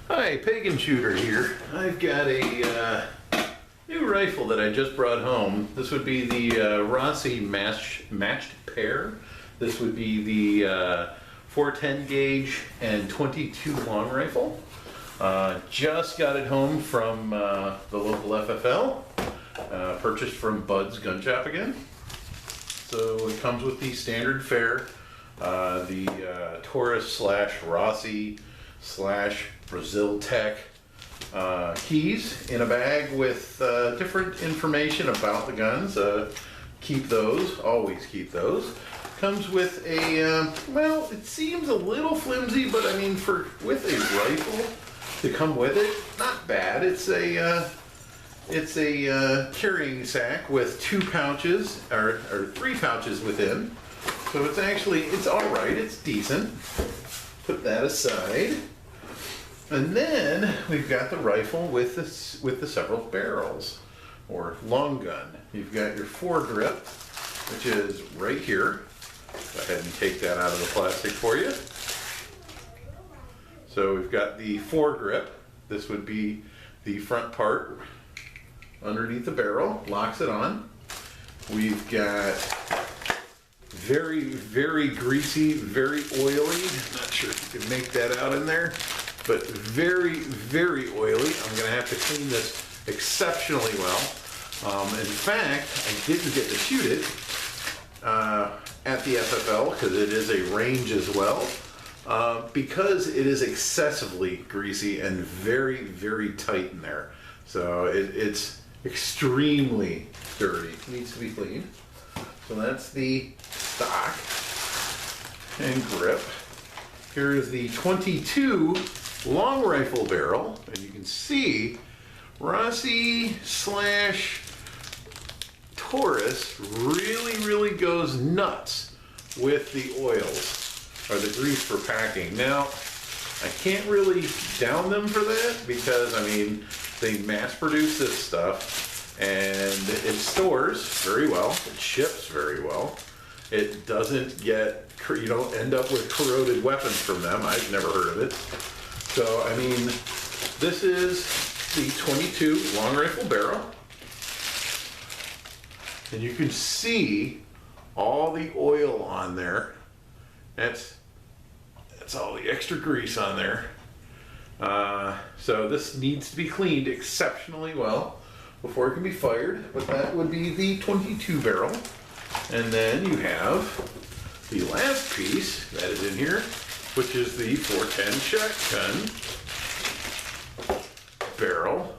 Hi, Pagan Shooter here. I've got a new rifle that I just brought home. This would be the Rossi Matched Pair. This would be the 410 gauge and 22 long rifle. Just got it home from the local FFL. Purchased from Bud's Gun Shop again. So it comes with the standard fare, the Taurus / Rossi / Brazil Tech keys in a bag with different information about the guns. Keep those, always keep those. Comes with a, well, it seems a little flimsy, but I mean, with a rifle to come with it, not bad. It's a carrying sack with 2 pouches, or 3 pouches within. So it's all right, it's decent. Put that aside. And then we've got the rifle with the several barrels, or long gun. You've got your foregrip, which is right here. Go ahead and take that out of the plastic for you. So we've got the foregrip. This would be the front part underneath the barrel, locks it on. We've got very, very greasy, very oily. I'm not sure if you can make that out in there, but very, very oily. I'm gonna have to clean this exceptionally well. In fact, I didn't get to shoot it at the FFL because it is a range as well, because it is excessively greasy and very, very tight in there. So it's extremely dirty. It needs to be cleaned. So that's the stock and grip. Here is the 22 long rifle barrel, and you can see Rossi / Taurus really goes nuts with the oils, or the grease for packing. Now, I can't really down them for that because, I mean, they mass produce this stuff and it stores very well, it ships very well. It doesn't get, you don't end up with corroded weapons from them. I've never heard of it. So, I mean, this is the 22 long rifle barrel. And you can see all the oil on there. That's all the extra grease on there. So this needs to be cleaned exceptionally well before it can be fired, but that would be the 22 barrel. And then you have the last piece that is in here, which is the 410 shotgun barrel.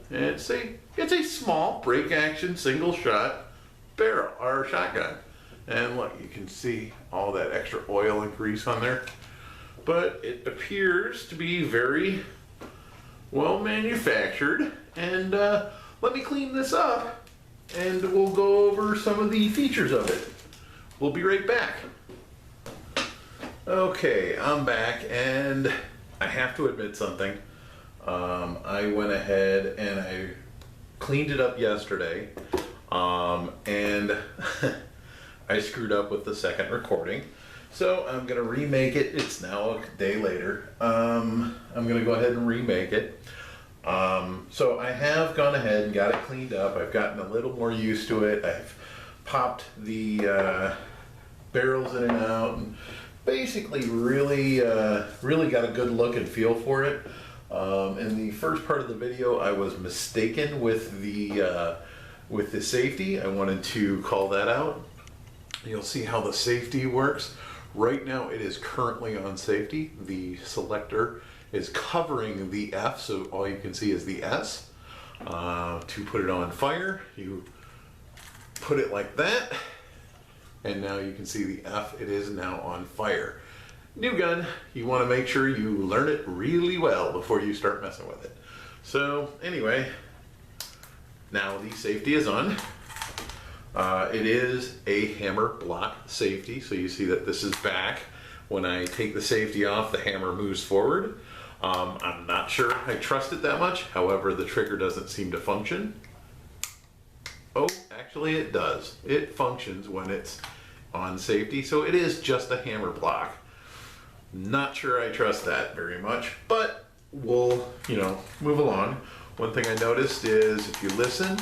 And it's a small break action single shot barrel or shotgun. And look, you can see all that extra oil and grease on there. But it appears to be very well manufactured. And let me clean this up and we'll go over some of the features of it. We'll be right back. Okay, I'm back, and I have to admit something. I went ahead and I cleaned it up yesterday, and I screwed up with the second recording. So I'm gonna remake it. It's now a day later. I'm gonna go ahead and remake it. So I have gone ahead and got it cleaned up. I've gotten a little more used to it. I've popped the barrels in and out, and basically really got a good look and feel for it. In the first part of the video, I was mistaken with the safety. I wanted to call that out. You'll see how the safety works. Right now it is currently on safety. The selector is covering the F, so all you can see is the S. To put it on fire, you put it like that, and now you can see the F. It is now on fire. New gun, you want to make sure you learn it really well before you start messing with it. So anyway, now the safety is on. It is a hammer block safety, so you see that this is back. When I take the safety off, the hammer moves forward. I'm not sure I trust it that much. However, the trigger doesn't seem to function. Oh, actually it does. It functions when it's on safety, so it is just a hammer block. Not sure I trust that very much, but we'll, move along. One thing I noticed is if you listen,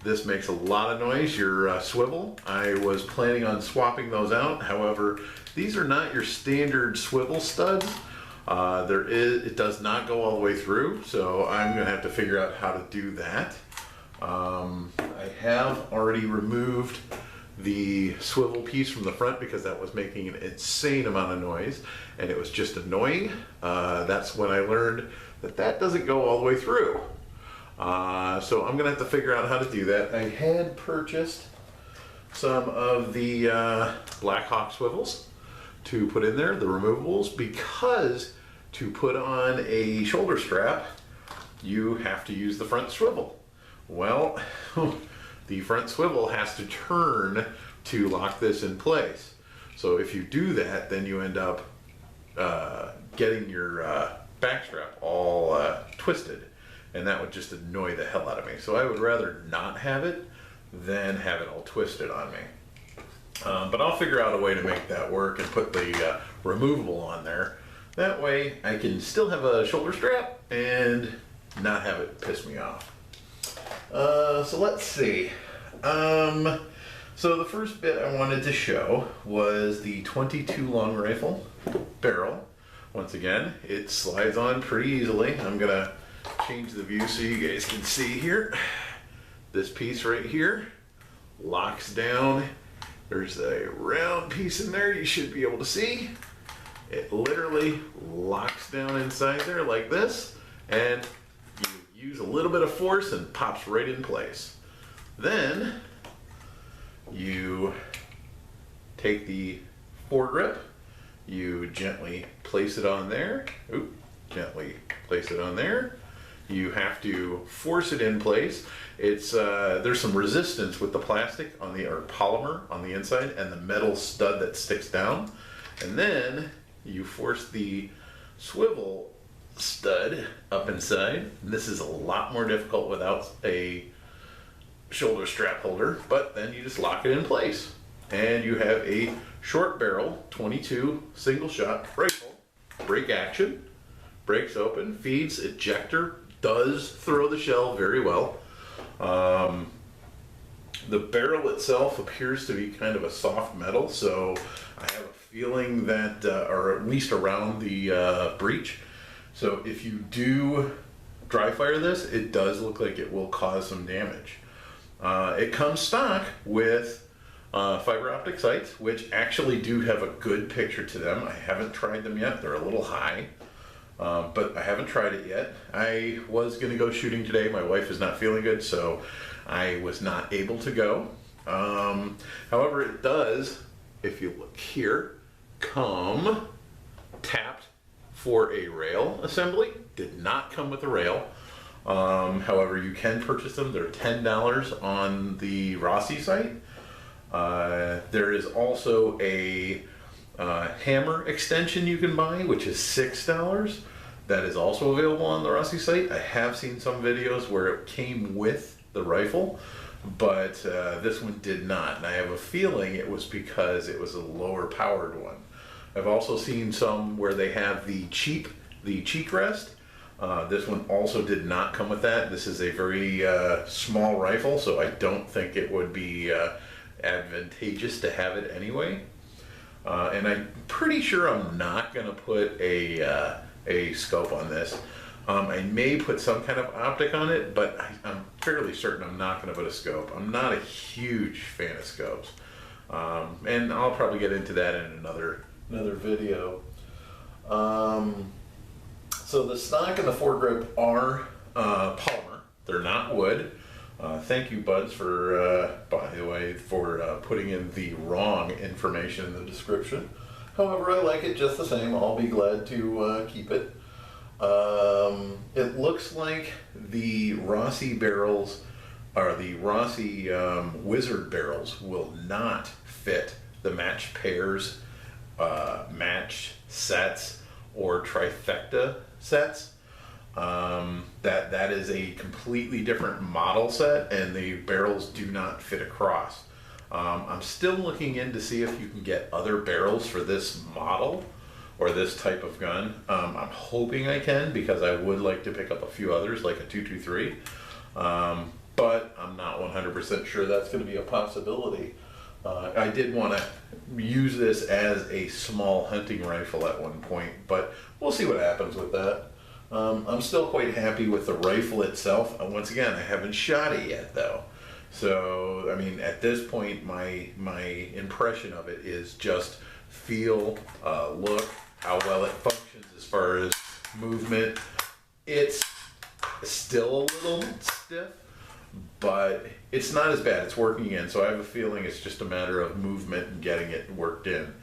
this makes a lot of noise, your swivel. I was planning on swapping those out. However, these are not your standard swivel studs. It does not go all the way through, so I'm gonna have to figure out how to do that. I have already removed the swivel piece from the front because that was making an insane amount of noise and it was just annoying. That's when I learned that that doesn't go all the way through. So I'm gonna have to figure out how to do that. I had purchased some of the Black Hawk swivels to put in there, the removables, because to put on a shoulder strap, you have to use the front swivel. Well, the front swivel has to turn to lock this in place. So if you do that, then you end up getting your back strap all twisted, and that would just annoy the hell out of me. So I would rather not have it than have it all twisted on me. But I'll figure out a way to make that work and put the removable on there. That way I can still have a shoulder strap and not have it piss me off. So let's see. So the first bit I wanted to show was the 22 long rifle barrel. Once again, it slides on pretty easily. I'm gonna change the view so you guys can see here. This piece right here locks down. There's a round piece in there you should be able to see. It literally locks down inside there like this, and you use a little bit of force and pops right in place. Then you take the foregrip, you gently place it on there. Oop, gently place it on there. You have to force it in place. It's there's some resistance with the plastic on the, or polymer on the inside, and the metal stud that sticks down. And then you force the swivel stud up inside. This is a lot more difficult without a shoulder strap holder, but then you just lock it in place. And you have a short barrel, 22 single shot rifle, break action, breaks open, feeds, ejector, does throw the shell very well. The barrel itself appears to be kind of a soft metal, so I have a feeling that, or at least around the breech. So if you do dry fire this, it does look like it will cause some damage. It comes stock with fiber optic sights, which actually do have a good picture to them. I haven't tried them yet. They're a little high. But I haven't tried it yet. I was going to go shooting today. My wife is not feeling good, so I was not able to go. However, it does, if you look here, come tapped for a rail assembly. Did not come with a rail. However, you can purchase them. They're $10 on the Rossi site. There is also a hammer extension you can buy, which is $6. That is also available on the Rossi site. I have seen some videos where it came with the rifle, but this one did not, and I have a feeling it was because it was a lower powered one. I've also seen some where they have the cheek rest. This one also did not come with that. This is a very small rifle, so I don't think it would be advantageous to have it anyway. And I'm pretty sure I'm not going to put a scope on this. I may put some kind of optic on it, but I'm fairly certain I'm not going to put a scope. I'm not a huge fan of scopes. And I'll probably get into that in another video. So the stock and the foregrip are polymer. They're not wood. Thank you, Buds, for, by the way, for putting in the wrong information in the description. However, I like it just the same. I'll be glad to keep it. It looks like the Rossi barrels, or the Rossi Wizard barrels, will not fit the matched pairs, matched sets, or trifecta sets. That is a completely different model set, and the barrels do not fit across. I'm still looking in to see if you can get other barrels for this model. or this type of gun. I'm hoping I can, because I would like to pick up a few others like a 223, but I'm not 100% sure that's going to be a possibility. I did want to use this as a small hunting rifle at one point, but we'll see what happens with that. I'm still quite happy with the rifle itself. Once again, I haven't shot it yet though. So, I mean, at this point, my impression of it is just feel, look, how well it functions as far as movement. It's still a little stiff, but it's not as bad. It's working in, so I have a feeling it's just a matter of movement and getting it worked in.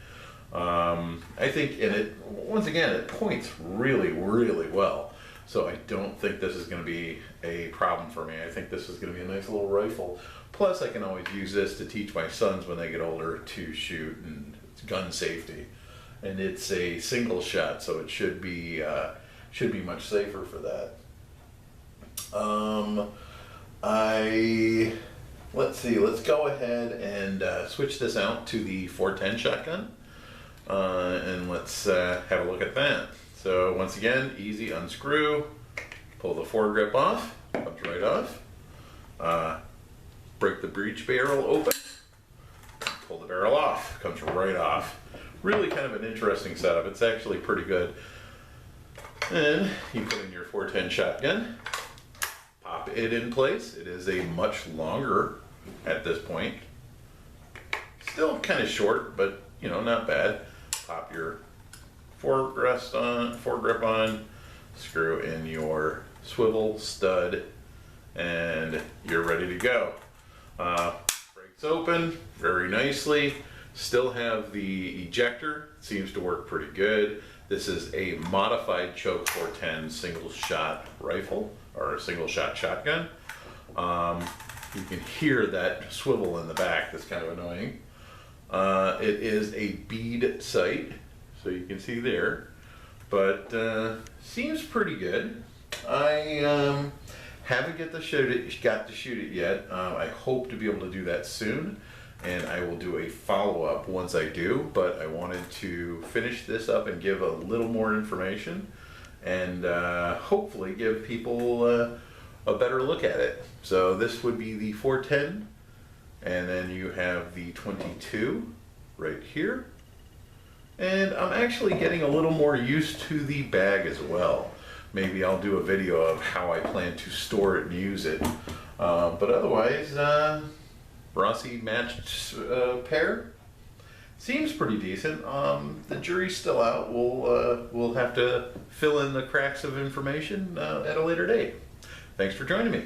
I think, and it, once again, it points really, really well. So I don't think this is going to be a problem for me. I think this is going to be a nice little rifle. Plus, I can always use this to teach my sons when they get older to shoot, and it's gun safety. And it's a single shot, so it should be much safer for that. Let's see. Let's go ahead and switch this out to the 410 shotgun, and let's have a look at that. So once again, easy unscrew, pull the foregrip off, comes right off. Break the breech barrel open, pull the barrel off, comes right off. Really kind of an interesting setup. It's actually pretty good. And you put in your 410 shotgun, pop it in place. It is a much longer at this point. Still kind of short, but you know, not bad. Pop your foregrip on, screw in your swivel stud, and you're ready to go. Brakes open very nicely. Still have the ejector, seems to work pretty good. This is a modified choke 410 single shot rifle, or a single shot shotgun. You can hear that swivel in the back, that's kind of annoying. It is a bead sight, so you can see there, but seems pretty good. I haven't got to shoot it yet. I hope to be able to do that soon, and I will do a follow-up once I do, but I wanted to finish this up and give a little more information, and hopefully give people a better look at it. So this would be the 410, and then you have the 22 right here. And I'm actually getting a little more used to the bag as well. Maybe I'll do a video of how I plan to store it and use it. But otherwise, Rossi Matched Pair seems pretty decent. The jury's still out. We'll have to fill in the cracks of information at a later date. Thanks for joining me.